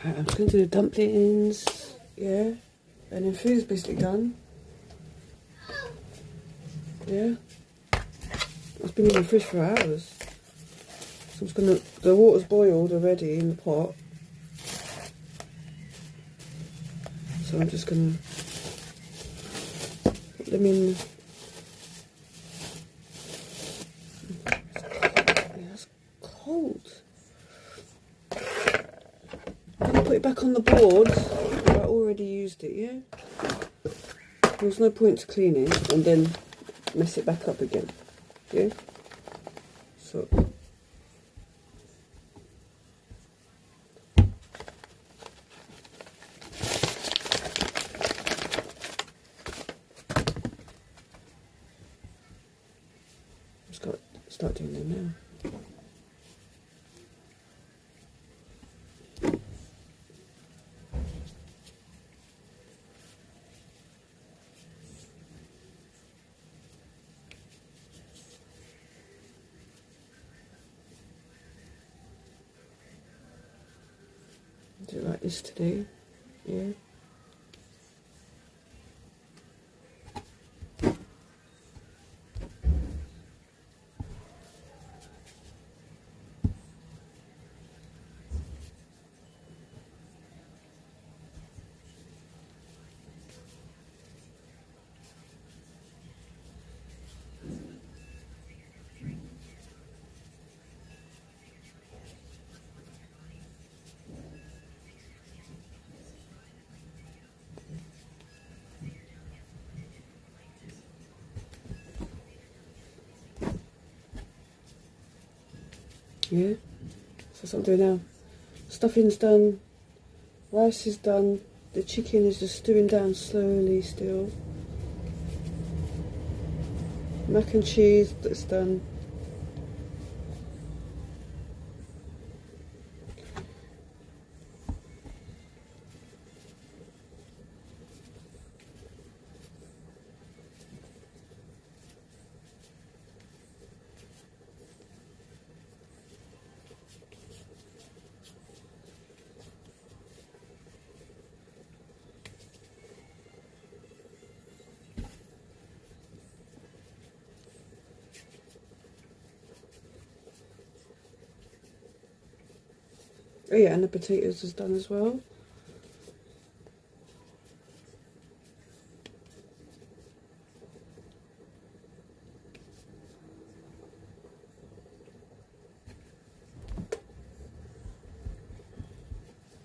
Right, I'm just going to do the dumplings, yeah, and then food is basically done. Yeah, it's been in the fridge for hours. So I'm just gonna, the water's boiled already in the pot. So I'm just gonna put them in. That's cold. I'm gonna put it back on the board. I already used it, yeah? There's no point to cleaning and then mess it back up again, yeah? So just got to start doing them now. Do it like this today, yeah. Yeah, so that's what I'm doing now. Stuffing's done, rice is done, the chicken is just stewing down slowly still. Mac and cheese, that's done. Oh yeah, and the potatoes is done as well.